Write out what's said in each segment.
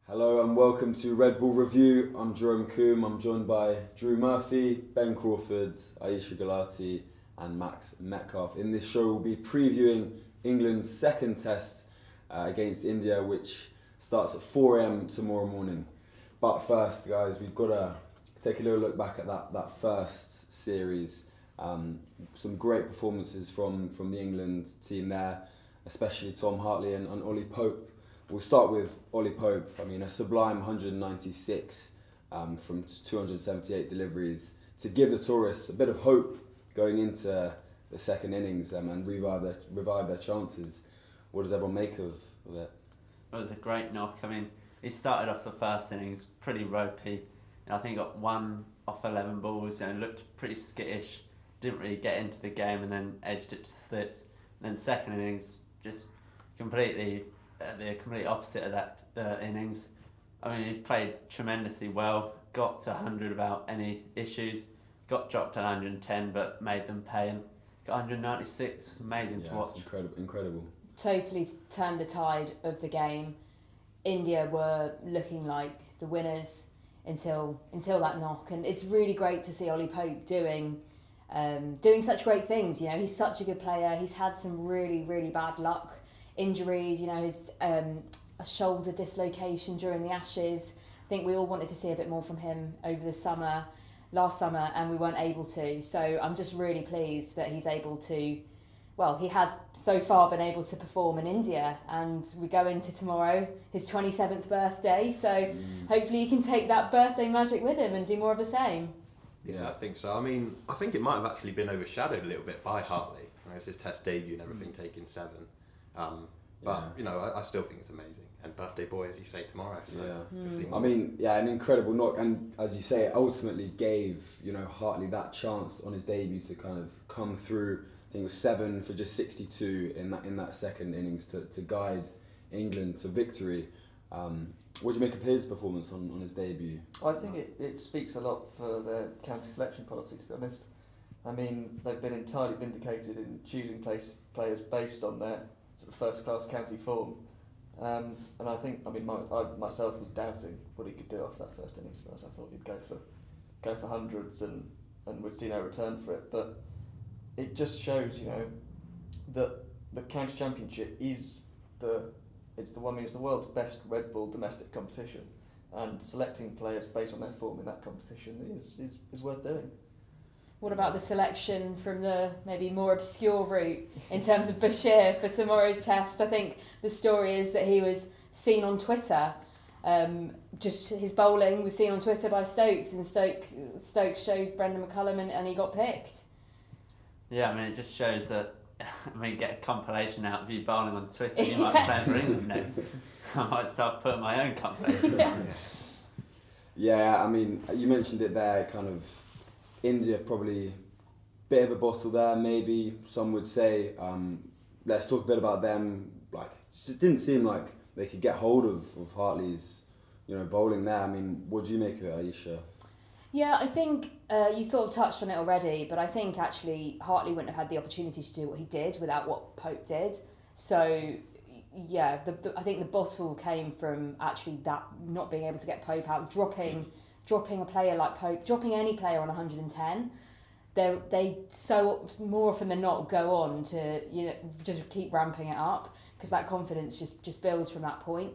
Hello and welcome to Red Bull Review. I'm Jerome Coombe. I'm joined by Drew Murphy, Ben Crawford, Ayisha Gulati and Max Metcalfe. In this show we'll be previewing England's second test against India, which starts at 4 a.m. tomorrow morning. But first, guys, we've got to take a little look back at that first series. Some great performances from the England team there, especially Tom Hartley and Ollie Pope. We'll start with Ollie Pope. I mean, a sublime 196 from 278 deliveries to give the tourists a bit of hope going into the second innings and revive their chances. What does everyone make of it? It was a great knock. I mean, he started off the first innings pretty ropey, and I think he got 1 off 11 balls. Looked pretty skittish, didn't really get into the game, and then edged it to slips. And then second innings, just completely the complete opposite of that innings. I mean, he played tremendously well, got to 100 without any issues, got dropped to 110 but made them pay, and got 196. Amazing to watch. Incredible. Totally turned the tide of the game. India were looking like the winners until that knock, and it's really great to see Ollie Pope doing such great things. He's such a good player. He's had some really bad luck. Injuries, his a shoulder dislocation during the Ashes. I think we all wanted to see a bit more from him over the last summer, and we weren't able to. So I'm just really pleased that he's able to, he has so far been able to perform in India, and we go into tomorrow, his 27th birthday, so hopefully he can take that birthday magic with him and do more of the same. Yeah, I think so. I mean, I think it might have actually been overshadowed a little bit by Hartley. It's his test debut and everything, taking 7. I still think it's amazing. And birthday boy, as you say, tomorrow. So I mean, an incredible knock. And as you say, it ultimately gave, Hartley that chance on his debut to kind of come through. I think it was 7 for just 62 in that second innings to guide England to victory. What do you make of his performance on his debut? I think it speaks a lot for their county selection policy, to be honest. I mean, they've been entirely vindicated in choosing players based on their sort of first-class county form. And I think, I myself was doubting what he could do after that first innings. Whereas I thought he'd go for hundreds and we'd see no return for it. But it just shows, that the county championship is it's the world's best Red Bull domestic competition, and selecting players based on their form in that competition is worth doing. What about the selection from the maybe more obscure route in terms of Bashir for tomorrow's test? I think the story is that he was seen on Twitter. Just his bowling was seen on Twitter by Stokes, and Stokes showed Brendan McCullum and he got picked. Yeah, it just shows that, get a compilation out of you bowling on Twitter. You might be playing for England next. I might start putting my own compilations on. Yeah, you mentioned it there, kind of India probably bit of a bottle there, maybe some would say. Let's talk a bit about them. It didn't seem like they could get hold of Hartley's, bowling there. What do you make of it, Ayisha? Yeah, I think you sort of touched on it already, but I think actually Hartley wouldn't have had the opportunity to do what he did without what Pope did. So yeah, I think the bottle came from actually that not being able to get Pope out, dropping a player like Pope, dropping any player on 110. They so more often than not go on to just keep ramping it up, because that confidence just builds from that point.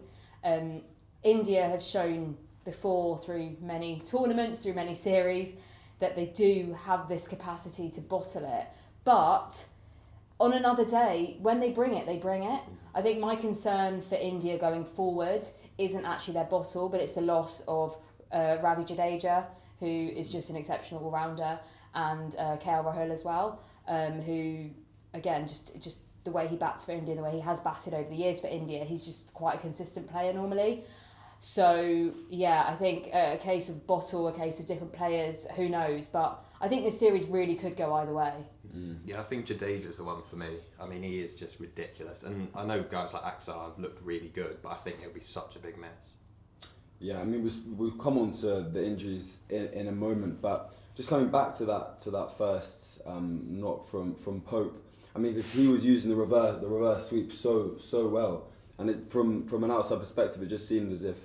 India have shown before through many tournaments, through many series, that they do have this capacity to bottle it. But on another day, when they bring it, they bring it. I think my concern for India going forward isn't actually their bottle, but it's the loss of Ravi Jadeja, who is just an exceptional all-rounder, and KL Rahul as well, who, again, just the way he bats for India, the way he has batted over the years for India, he's just quite a consistent player normally. So, yeah, I think a case of bottle, a case of different players, who knows, but I think this series really could go either way. Yeah, I think Jadeja's the one for me. He is just ridiculous, and I know guys like Axar have looked really good, but I think it'll be such a big mess. Yeah, we'll come on to the injuries in a moment, but just coming back to that first knock from Pope. Because he was using the reverse sweep so well, and from an outside perspective, it just seemed as if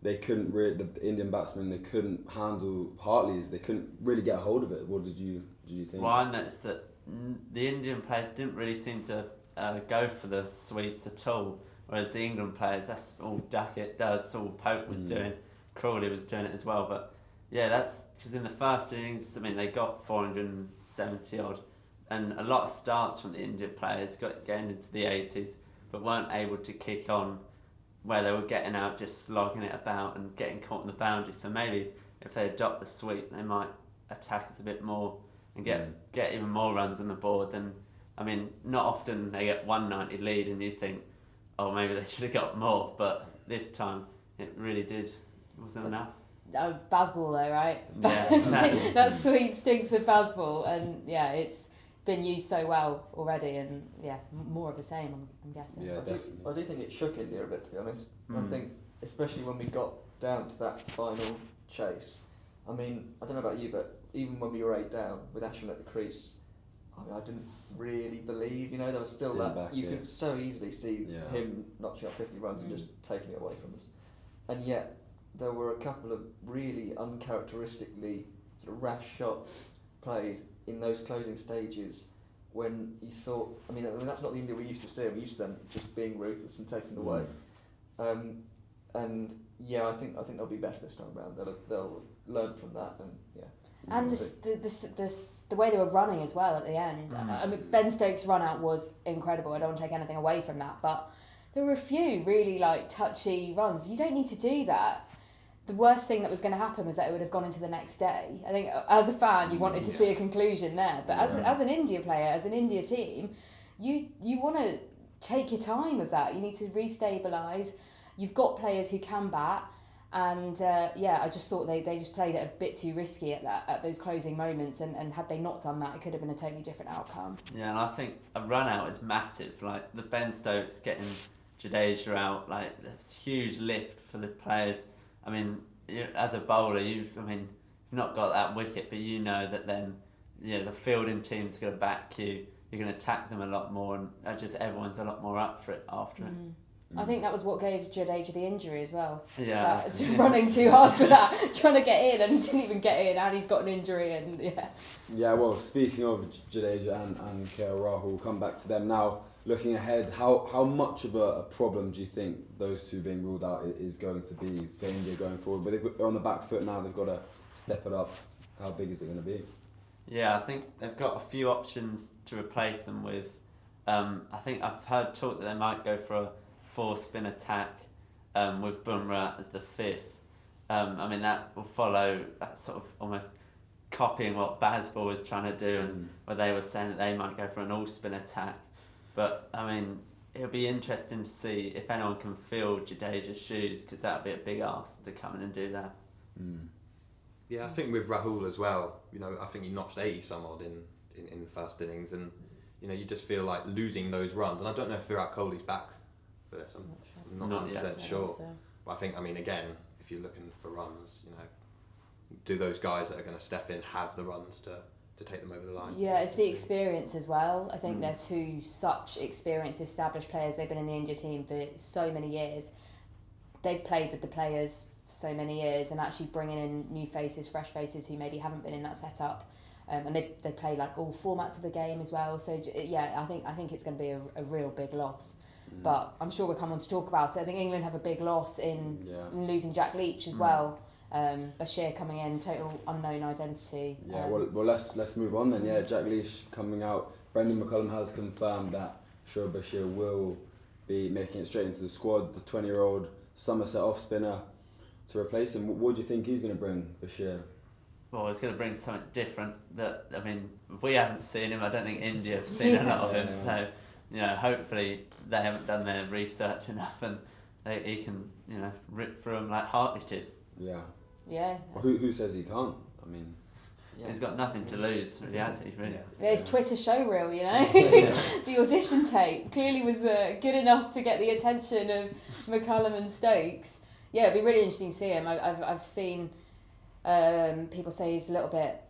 they couldn't really, the Indian batsmen, they couldn't handle Hartley's. They couldn't really get a hold of it. What did you think? Well, I noticed that the Indian players didn't really seem to go for the sweeps at all, whereas the England players, that's all Duckett does, all Pope was doing, Crawley was doing it as well. But yeah, that's because in the first innings, I mean, they got 470 odd, and a lot of starts from the Indian players getting into the 80s, but weren't able to kick on where they were getting out, just slogging it about and getting caught in the boundary. So maybe if they adopt the sweep, they might attack us a bit more and get even more runs on the board. Then, I mean, not often they get 190 lead and you think, oh, maybe they should have got more. But this time, it really wasn't enough. Bazball though, right? Yeah, that sweep stinks of Bazball, and yeah, it's been used so well already, and yeah, more of the same, I'm guessing. Yeah, I do think it shook India a bit, to be honest. I think, especially when we got down to that final chase. I mean, I don't know about you, but even when we were 8 down with Ashwin at the crease, I mean, I didn't really believe. You know, there was still could so easily see him notching up 50 runs and just taking it away from us, and yet there were a couple of really uncharacteristically sort of rash shots played in those closing stages when you thought, I mean that's not the India we used to see. We used to them just being ruthless and taking it away. And yeah, I think they'll be better this time around. They'll learn from that, and yeah. And the way they were running as well at the end. I mean, Ben Stokes' run out was incredible. I don't want to take anything away from that, but there were a few really like touchy runs. You don't need to do that. The worst thing that was going to happen was that it would have gone into the next day. I think as a fan, you wanted to see a conclusion there. But as an India player, as an India team, you want to take your time with that. You need to restabilise. You've got players who can bat. And I just thought they just played it a bit too risky at those closing moments. And had they not done that, it could have been a totally different outcome. Yeah, and I think a run out is massive. Like the Ben Stokes getting Jadeja out, like there's huge lift for the players. I mean, as a bowler, you've not got that wicket, but you know that then, the fielding team's going to back you. You're going to attack them a lot more, and just everyone's a lot more up for it after it. I think that was what gave Jadeja the injury as well. Yeah, running too hard for that, trying to get in and didn't even get in, and he's got an injury, and yeah. Yeah, well, speaking of Jadeja and KL Rahul, we'll come back to them now. Looking ahead, how much of a problem do you think those two being ruled out is going to be for India going forward? But they're on the back foot now, they've got to step it up. How big is it going to be? Yeah, I think they've got a few options to replace them with. I think I've heard talk that they might go for a 4-spin attack with Bumrah as the 5th. I mean, that will follow that sort of almost copying what Bazball was trying to do, and where they were saying that they might go for an all-spin attack. But, I mean, it'll be interesting to see if anyone can fill Jadeja's shoes, because that would be a big ask to come in and do that. Yeah, I think with Rahul as well, I think he notched 80 some odd in the first innings, and, you just feel like losing those runs. And I don't know if Virat Kohli's back for this, I'm not 100% sure. So. But I think, again, if you're looking for runs, do those guys that are going to step in have the runs to take them over the line? Yeah, it's the experience as well. I think they're two such experienced, established players. They've been in the India team for so many years. They've played with the players for so many years, and actually bringing in new faces, fresh faces who maybe haven't been in that setup. And they play like all formats of the game as well. So yeah, I think it's going to be a real big loss. But I'm sure we'll come on to talk about it. I think England have a big loss in losing Jack Leach as well. Bashir coming in, total unknown identity. Yeah, well, let's move on then. Yeah, Jack Leach coming out. Brendan McCullum has confirmed that Shoaib Bashir will be making it straight into the squad. The 20-year-old Somerset off spinner to replace him. What do you think he's going to bring, Bashir? Well, it's going to bring something different. We haven't seen him. I don't think India have seen a lot of him. So, hopefully they haven't done their research enough, and he can, rip through them like Hartley did. Yeah. Yeah. Well, who says he can't? He's got nothing to lose, really, has he? Really? Yeah, his Twitter showreel, the audition tape clearly was good enough to get the attention of McCullum and Stokes. Yeah, it'd be really interesting to see him. I've seen people say he's a little bit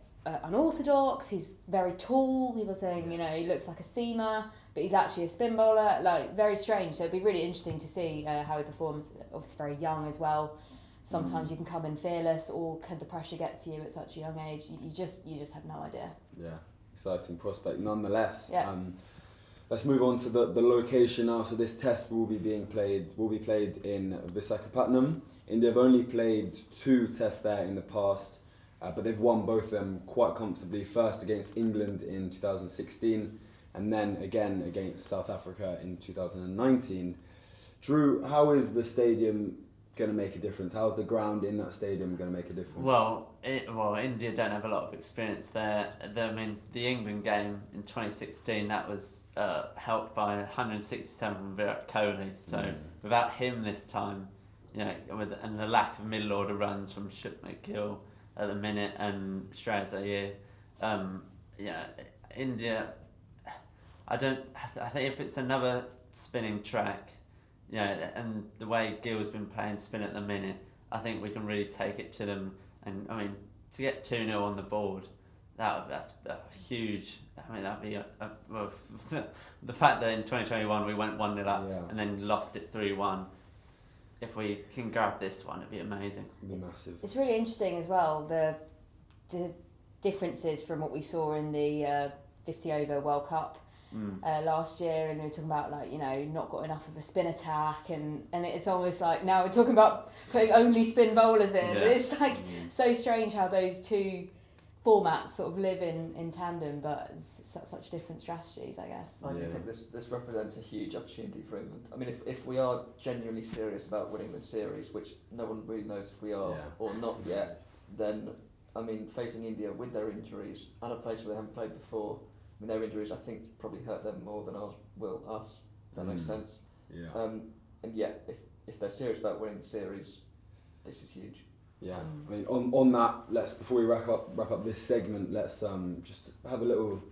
unorthodox. He's very tall. People saying, he looks like a seamer, but he's actually a spin bowler. Like, very strange. So it'd be really interesting to see how he performs. Obviously, very young as well. sometimes you can come in fearless, or can the pressure get to you at such a young age? You just have no idea. Yeah, exciting prospect nonetheless. Yeah. Let's move on to the location now. So this test will be played in Visakhapatnam. India have only played 2 tests there in the past, but they've won both of them quite comfortably. First against England in 2016, and then again against South Africa in 2019. Drew, how is the stadium going to make a difference? How's the ground in that stadium going to make a difference? Well, India don't have a lot of experience there. The England game in 2016, that was helped by 167 from Virat Kohli. So without him this time, and the lack of middle order runs from Shubman Gill at the minute and Shreyas Iyer, India. I think if it's another spinning track, and the way Gill's been playing spin at the minute, I think we can really take it to them. And to get 2-0 on the board, that's huge. That'd be the fact that in 2021 we went 1-0 up and then lost it 3-1. If we can grab this one, it'd be amazing. It'd be massive. It's really interesting as well, the differences from what we saw in the 50 over World Cup last year, and we were talking about not got enough of a spin attack, and it's almost like now we're talking about putting only spin bowlers in. Yeah. It's so strange how those 2 formats sort of live in tandem, but it's such different strategies, I guess. I do think this represents a huge opportunity for England. I mean, if we are genuinely serious about winning the series, which no one really knows if we are or not yet, then facing India with their injuries and a place where they haven't played before, their injuries I think probably hurt them more than ours will us. If that makes sense. Yeah. If they're serious about winning the series, this is huge. Yeah. On that, before we wrap up this segment, let's just have a little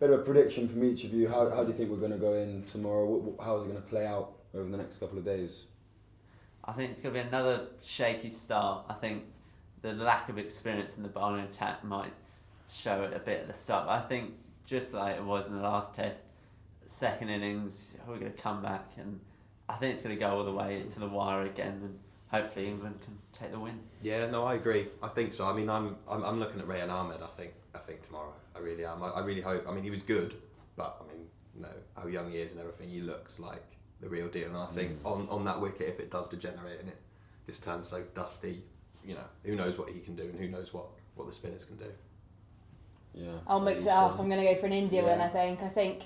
bit of a prediction from each of you. How do you think we're going to go in tomorrow? How is it going to play out over the next couple of days? I think it's going to be another shaky start. I think the lack of experience in the bowling attack might show it a bit at the start. But I think just like it was in the last test, second innings, we're going to come back, and I think it's going to go all the way to the wire again, and hopefully England can take the win. Yeah, no, I agree. I think so. I'm looking at Rayan Ahmed. I think tomorrow. I really am. I really hope. He was good, but how young he is and everything, he looks like the real deal. And I think on that wicket, if it does degenerate and it just turns so dusty, who knows what he can do and who knows what the spinners can do. Yeah. I'll mix it up. I'm going to go for an India win, I think. I think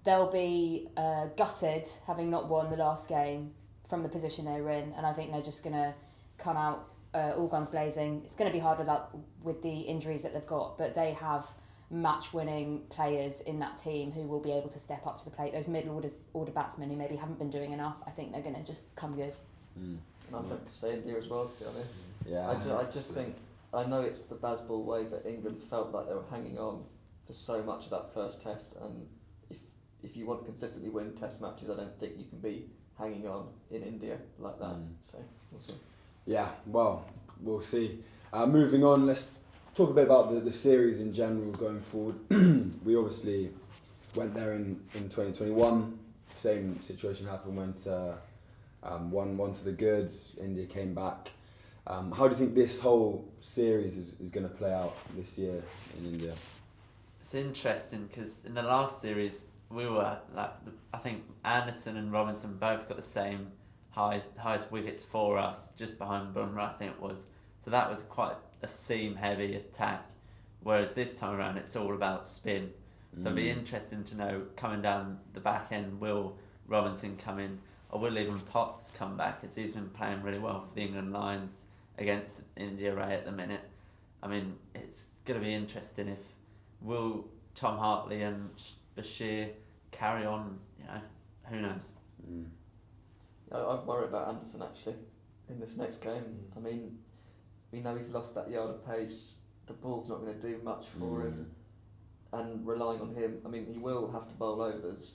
they'll be gutted having not won the last game from the position they were in, and I think they're just going to come out all guns blazing. It's going to be hard with the injuries that they've got, but they have match-winning players in that team who will be able to step up to the plate. Those middle-order batsmen who maybe haven't been doing enough, I think they're going to just come good. And I'd like to say India as well, to be honest. Yeah. I just think, I know it's the Bazball way, but England felt like they were hanging on for so much of that first test, and if you want to consistently win test matches, I don't think you can be hanging on in India like that. So we'll see. Yeah, well, we'll see. Moving on, let's talk a bit about the series in general going forward. We obviously went there in 2021. Same situation happened, went 1-1 to the goods. India came back. How do you think this whole series is going to play out this year in India? It's interesting because in the last series we were I think Anderson and Robinson both got the same highest wickets for us, just behind Bumrah, I think it was. So that was quite a seam-heavy attack. Whereas this time around, it's all about spin. So it'll be interesting to know, coming down the back end, will Robinson come in, or will even Potts come back? As he's been playing really well for the England Lions against India Ray at the minute. It's going to be interesting if will Tom Hartley and Bashir carry on. Who knows? I worry about Anderson actually in this next game. We know he's lost that yard of pace. The ball's not going to do much for him, and relying on him. He will have to bowl overs,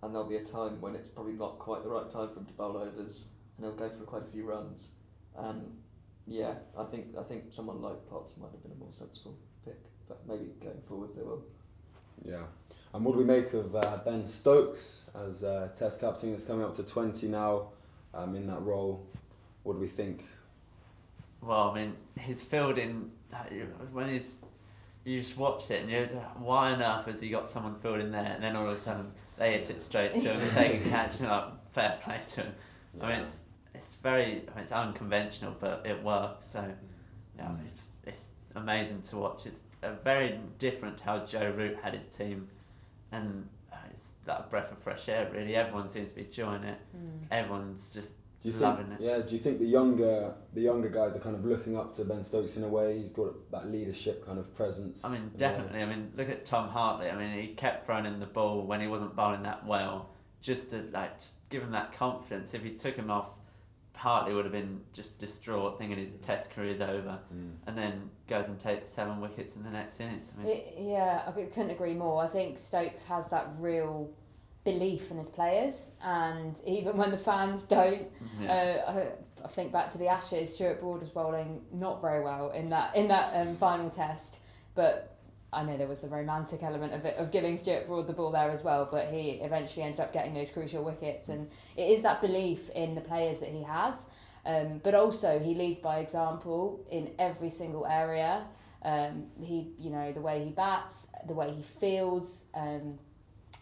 and there'll be a time when it's probably not quite the right time for him to bowl overs, and he'll go for quite a few runs. I think someone like Potts might have been a more sensible pick, but maybe going forwards they will. Yeah. And what do we make of Ben Stokes as Test captain? He's coming up to 20 now in that role. What do we think? Well, I mean, his fielding, when you just watched it and you're, why on earth has he got someone fielding there? And then all of a sudden they hit it straight to him and take a catch, and you're like, fair play to him. Yeah. I mean, it's unconventional, but it works. So, yeah, I mean, it's amazing to watch. It's very different to how Joe Root had his team, and it's that breath of fresh air. Really, everyone seems to be enjoying it. Everyone's just loving it. Yeah. Do you think the younger guys are kind of looking up to Ben Stokes in a way? He's got that leadership kind of presence. I mean, definitely. I mean, look at Tom Hartley. I mean, he kept throwing him the ball when he wasn't bowling that well, just to just give him that confidence. If he took him off, Hartley would have been just distraught, thinking his Test career's over, and then goes and takes 7 wickets in the next innings. I mean, I couldn't agree more. I think Stokes has that real belief in his players, and even when the fans don't, I think back to the Ashes, Stuart Broad was bowling not very well in that final Test, but I know there was the romantic element of it, of giving Stuart Broad the ball there as well, but he eventually ended up getting those crucial wickets, and it is that belief in the players that he has, but also he leads by example in every single area. The way he bats, the way he fields,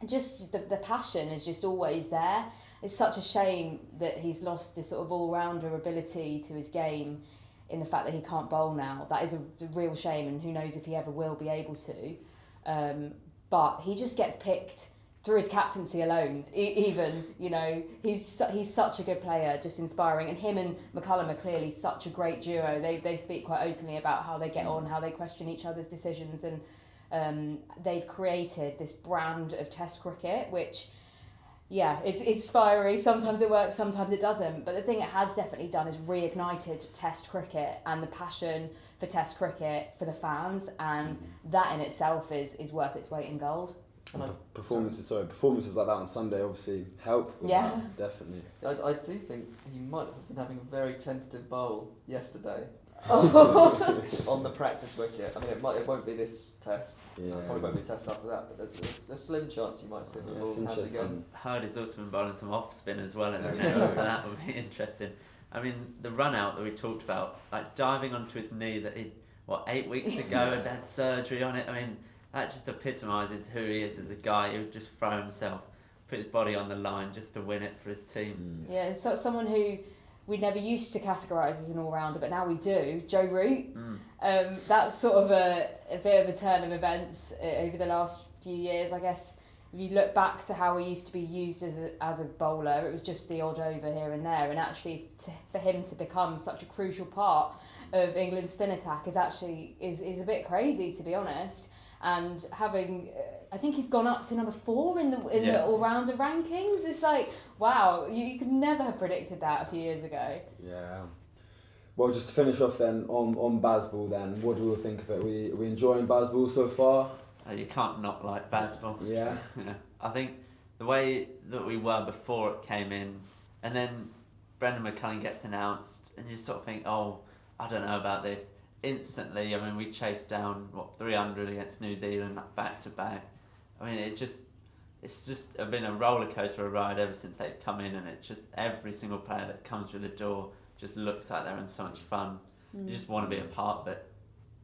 just the passion is just always there. It's such a shame that he's lost this sort of all-rounder ability to his game in the fact that he can't bowl now. That is a real shame, and who knows if he ever will be able to. But he just gets picked through his captaincy alone. He's such a good player, just inspiring. And him and McCullum are clearly such a great duo. They speak quite openly about how they get on, how they question each other's decisions, and they've created this brand of Test cricket, which, it's fiery. Sometimes it works, sometimes it doesn't. But the thing it has definitely done is reignited Test cricket and the passion for Test cricket for the fans, and that in itself is worth its weight in gold. And performances like that on Sunday obviously help with that, definitely. I do think he might have been having a very tentative bowl yesterday. On the practice wicket. I mean, it won't be this Test. Yeah. It probably won't be a Test after that. But there's a slim chance you might see the ball hand again. Heard he's also been bowling some off spin as well in the middle, so that would be interesting. I mean, the run out that we talked about, like diving onto his knee that he 8 weeks ago and had surgery on it. I mean, that just epitomises who he is as a guy who would just throw himself, put his body on the line just to win it for his team. Yeah, so someone who we never used to categorise as an all-rounder, but now we do. Joe Root. That's sort of a bit of a turn of events over the last few years, I guess. If you look back to how he used to be used as a bowler, it was just the odd over here and there, and actually for him to become such a crucial part of England's spin attack is a bit crazy, to be honest. And having, I think he's gone up to number 4 in the all-rounder rankings. It's like, wow, you could never have predicted that a few years ago. Yeah. Well, just to finish off then on Bazball then, what do we all think of it? Are we enjoying Bazball so far? You can't not like Bazball. Yeah. I think the way that we were before it came in, and then Brendan McCullum gets announced, and you sort of think, I don't know about this. Instantly, I mean, we chased down 300 against New Zealand back to back. I mean, it's just been a roller coaster ride ever since they've come in, and it's just every single player that comes through the door just looks like they're having so much fun. You just want to be a part of it.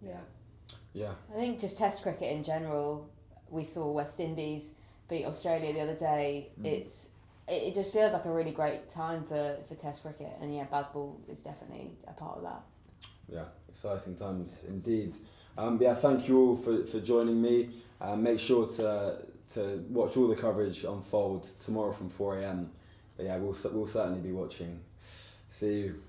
Yeah. I think just Test cricket in general. We saw West Indies beat Australia the other day. It just feels like a really great time for Test cricket, and Bazball is definitely a part of that. Yeah, exciting times indeed. Thank you all for joining me. Make sure to watch all the coverage unfold tomorrow from 4 a.m. But we'll certainly be watching. See you.